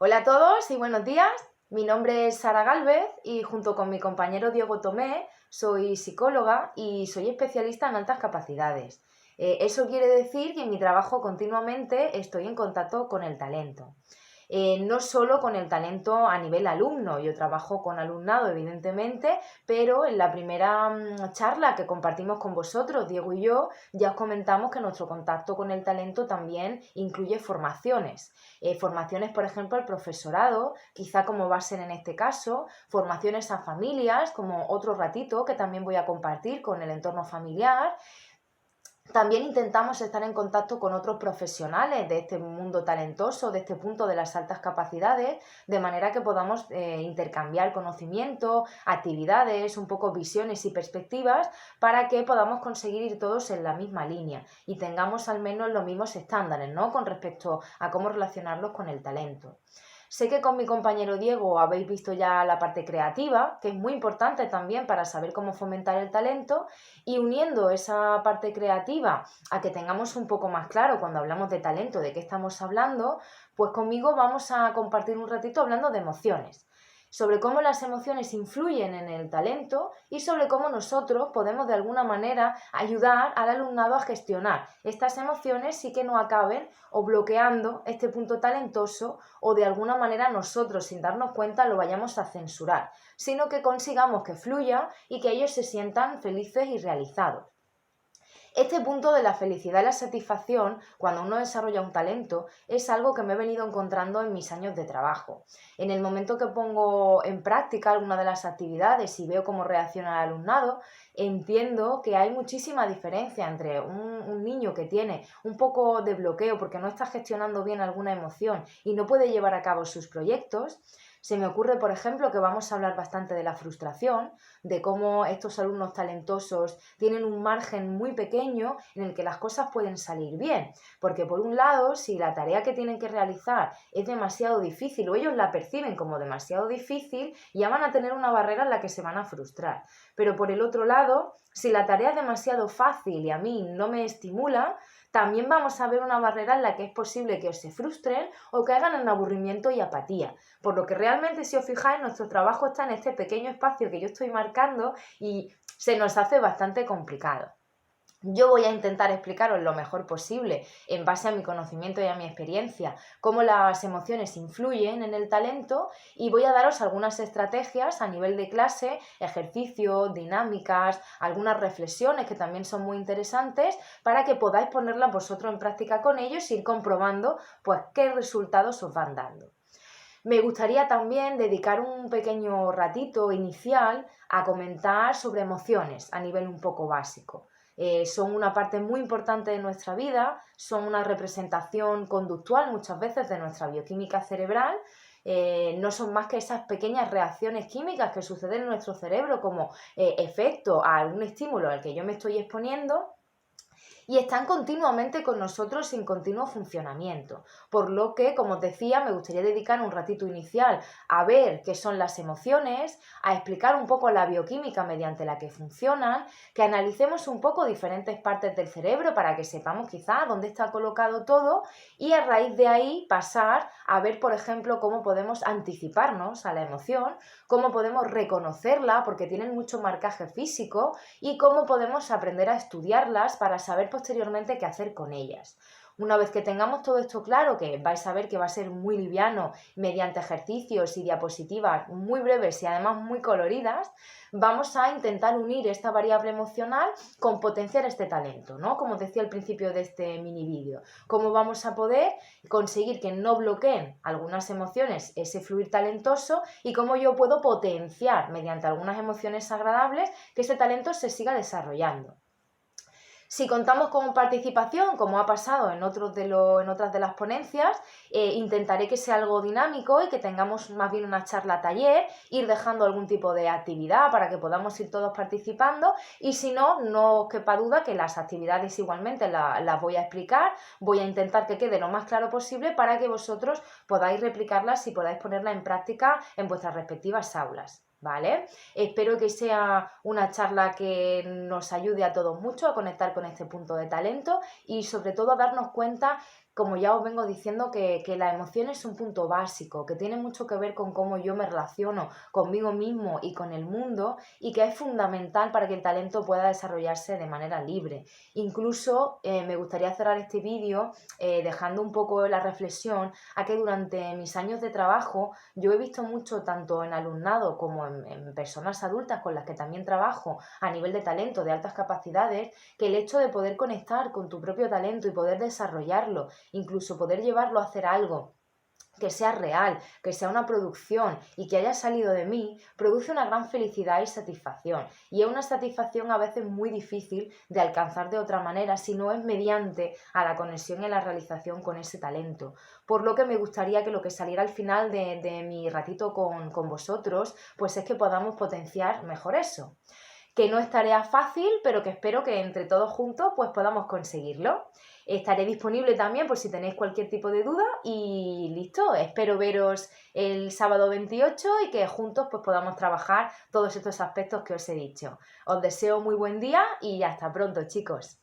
Hola a todos y buenos días. Mi nombre es Sara Gálvez y junto con mi compañero Diego Tomé soy psicóloga y soy especialista en altas capacidades. Eso quiere decir que en mi trabajo continuamente estoy en contacto con el talento. No solo con el talento a nivel alumno, yo trabajo con alumnado evidentemente, pero en la primera charla que compartimos con vosotros, Diego y yo, ya os comentamos que nuestro contacto con el talento también incluye formaciones. Formaciones, por ejemplo, al profesorado, quizá como va a ser en este caso, formaciones a familias, como otro ratito que también voy a compartir con el entorno familiar. También intentamos estar en contacto con otros profesionales de este mundo talentoso, de este punto de las altas capacidades, de manera que podamos intercambiar conocimiento, actividades, un poco visiones y perspectivas para que podamos conseguir ir todos en la misma línea y tengamos al menos los mismos estándares, ¿no? Con respecto a cómo relacionarlos con el talento. Sé que con mi compañero Diego habéis visto ya la parte creativa, que es muy importante también para saber cómo fomentar el talento, y uniendo esa parte creativa a que tengamos un poco más claro cuando hablamos de talento, de qué estamos hablando, pues conmigo vamos a compartir un ratito hablando de emociones, sobre cómo las emociones influyen en el talento y sobre cómo nosotros podemos de alguna manera ayudar al alumnado a gestionar estas emociones y que no acaben o bloqueando este punto talentoso o de alguna manera nosotros sin darnos cuenta lo vayamos a censurar, sino que consigamos que fluya y que ellos se sientan felices y realizados. Este punto de la felicidad y la satisfacción, cuando uno desarrolla un talento, es algo que me he venido encontrando en mis años de trabajo. En el momento que pongo en práctica alguna de las actividades y veo cómo reacciona el alumnado, entiendo que hay muchísima diferencia entre un niño que tiene un poco de bloqueo porque no está gestionando bien alguna emoción y no puede llevar a cabo sus proyectos. Se me ocurre, por ejemplo, que vamos a hablar bastante de la frustración, de cómo estos alumnos talentosos tienen un margen muy pequeño en el que las cosas pueden salir bien. Porque por un lado, si la tarea que tienen que realizar es demasiado difícil o ellos la perciben como demasiado difícil, ya van a tener una barrera en la que se van a frustrar. Pero por el otro lado, si la tarea es demasiado fácil y a mí no me estimula, también vamos a ver una barrera en la que es posible que se frustren o caigan en aburrimiento y apatía. Por lo que realmente, si os fijáis, nuestro trabajo está en este pequeño espacio que yo estoy marcando y se nos hace bastante complicado. Yo voy a intentar explicaros lo mejor posible, en base a mi conocimiento y a mi experiencia, cómo las emociones influyen en el talento y voy a daros algunas estrategias a nivel de clase, ejercicios, dinámicas, algunas reflexiones que también son muy interesantes para que podáis ponerlas vosotros en práctica con ellos y ir comprobando pues qué resultados os van dando. Me gustaría también dedicar un pequeño ratito inicial a comentar sobre emociones a nivel un poco básico. Son una parte muy importante de nuestra vida, son una representación conductual muchas veces de nuestra bioquímica cerebral. No son más que esas pequeñas reacciones químicas que suceden en nuestro cerebro como efecto a algún estímulo al que yo me estoy exponiendo y están continuamente con nosotros en continuo funcionamiento. Por lo que, como os decía, me gustaría dedicar un ratito inicial a ver qué son las emociones, a explicar un poco la bioquímica mediante la que funcionan, que analicemos un poco diferentes partes del cerebro para que sepamos quizá dónde está colocado todo y a raíz de ahí pasar a ver, por ejemplo, cómo podemos anticiparnos a la emoción, cómo podemos reconocerla porque tienen mucho marcaje físico y cómo podemos aprender a estudiarlas para saber posteriormente qué hacer con ellas. Una vez que tengamos todo esto claro, que vais a ver que va a ser muy liviano mediante ejercicios y diapositivas muy breves y además muy coloridas, vamos a intentar unir esta variable emocional con potenciar este talento, ¿no? Como os decía al principio de este mini vídeo, cómo vamos a poder conseguir que no bloqueen algunas emociones ese fluir talentoso y cómo yo puedo potenciar mediante algunas emociones agradables que ese talento se siga desarrollando. Si contamos con participación, como ha pasado en otras de las ponencias, intentaré que sea algo dinámico y que tengamos más bien una charla taller, ir dejando algún tipo de actividad para que podamos ir todos participando y si no, no os quepa duda que las actividades igualmente las voy a explicar, voy a intentar que quede lo más claro posible para que vosotros podáis replicarlas y podáis ponerlas en práctica en vuestras respectivas aulas. ¿Vale? Espero que sea una charla que nos ayude a todos mucho a conectar con este punto de talento y sobre todo a darnos cuenta como ya os vengo diciendo, que las emociones son un punto básico, que tiene mucho que ver con cómo yo me relaciono conmigo mismo y con el mundo, y que es fundamental para que el talento pueda desarrollarse de manera libre. Incluso me gustaría cerrar este vídeo dejando un poco la reflexión a que durante mis años de trabajo yo he visto mucho, tanto en alumnado como en personas adultas con las que también trabajo a nivel de talento, de altas capacidades, que el hecho de poder conectar con tu propio talento y poder desarrollarlo, incluso poder llevarlo a hacer algo que sea real, que sea una producción y que haya salido de mí, produce una gran felicidad y satisfacción. Y es una satisfacción a veces muy difícil de alcanzar de otra manera si no es mediante a la conexión y la realización con ese talento. Por lo que me gustaría que lo que saliera al final de mi ratito con vosotros, pues es que podamos potenciar mejor eso, que no es tarea fácil, pero que espero que entre todos juntos pues podamos conseguirlo. Estaré disponible también por si tenéis cualquier tipo de duda y listo, espero veros el sábado 28 y que juntos pues podamos trabajar todos estos aspectos que os he dicho. Os deseo muy buen día y hasta pronto, chicos.